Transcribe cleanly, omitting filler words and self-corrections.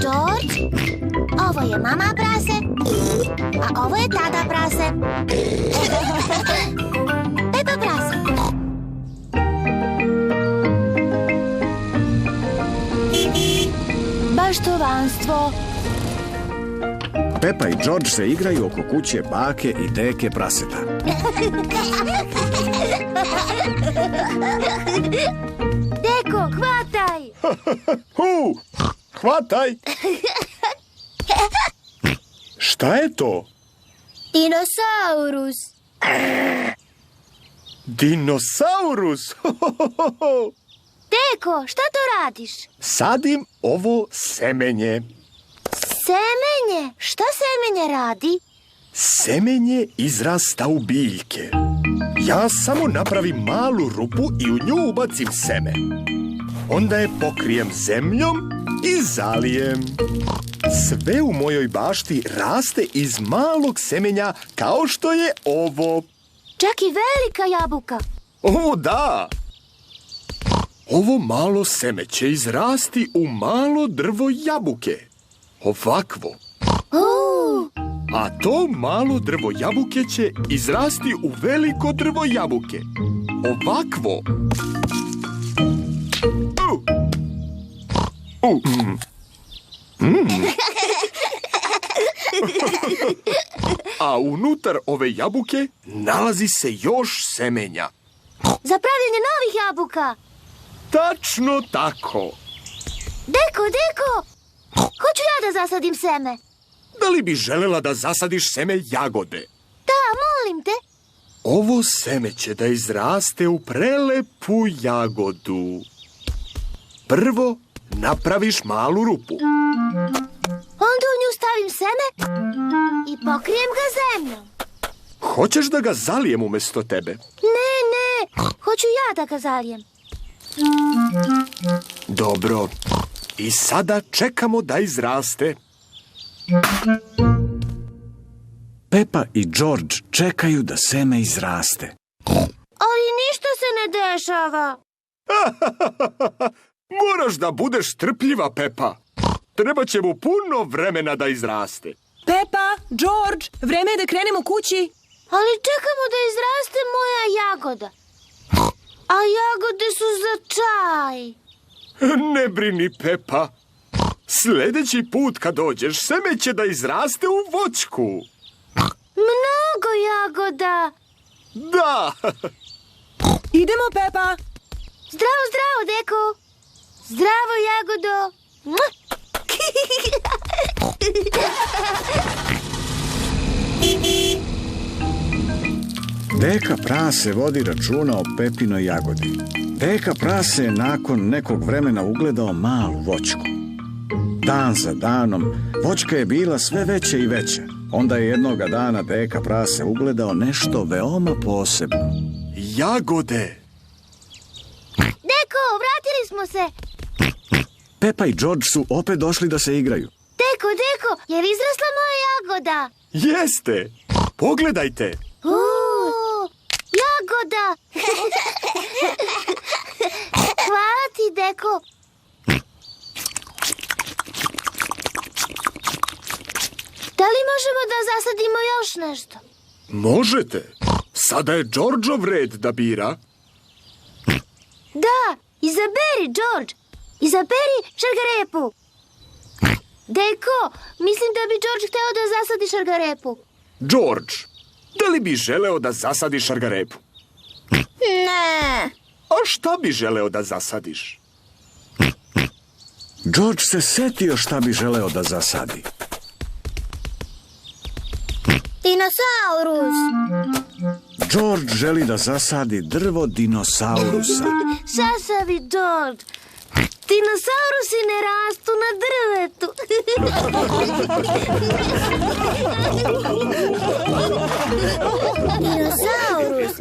George, ovo je mama prase, a ovo je tata prase. Pepa prase. Baštovanstvo. Pepa i George se igraju oko kuće bake i deke praseta. Deko, hvataj! Hvataj! Šta je to? Dinosaurus. Dinosaurus! Deko, šta to radiš? Sadim ovo semenje. Semenje? Šta semenje radi? Semenje izrasta u biljke. Ja samo napravim malu rupu i u nju ubacim seme. Onda je pokrijem zemljom i zalijem. Sve u mojoj bašti raste iz malog semenja kao što je ovo. Čak i velika jabuka. O, da! Ovo malo seme će izrasti u malo drvo jabuke. Ovakvo. A to malo drvo jabuke će izrasti u veliko drvo jabuke. Ovakvo. A unutar ove jabuke nalazi se još semenja. Za pravljenje novih jabuka. Tačno tako. Deko, hoću ja da zasadim seme. Da li bi želela da zasadiš seme jagode? Da, molim te. Ovo seme će da izraste u prelepu jagodu. Prvo napraviš malu rupu. Onda u nju stavim seme i pokrijem ga zemljom. Hoćeš da ga zalijem umjesto tebe? Ne, hoću ja da ga zalijem. Dobro. I sada čekamo da izraste. Pepa i George čekaju da seme izraste. Ali ništa se ne dešava. Moraš da budeš trpljiva, Pepa. Treba će mu puno vremena da izraste. Pepa, George, vreme je da krenemo kući. Ali čekamo da izraste moja jagoda. A jagode su za čaj. Ne brini, Pepa. Sljedeći put kad dođeš, seme će da izraste u voćku. Mnogo jagoda. Da. Idemo, Pepa. Zdravo, Deko. Zdravo, jagodo. Deka prase vodi računa o Pepinoj jagodi. Deka prase je nakon nekog vremena ugledao malu voćku. Dan za danom, voćka je bila sve veća i veća. Onda je jednoga dana Deka prase ugledao nešto veoma posebno. Jagode. Deko, vratili smo se. Pepa i George su opet došli da se igraju. Deko, je li izrasla moja jagoda? Jeste. Pogledajte. Jagoda. Hvala ti, Deko. Da li možemo da zasadimo još nešto? Možete. Sada je Georgeov red da bira. Da, izaberi, George. Izaberi šargarepu. Deko, mislim da bi George hteo da zasadi šargarepu. George, da li bi želeo da zasadiš šargarepu? Ne. A šta bi želeo da zasadiš? George se setio šta bi želeo da zasadi. Dinosaurus. George želi da zasadi drvo dinosaurusa. Šašavi, George. Dinosaurusi ne rastu na drvetu. Dinosaurus.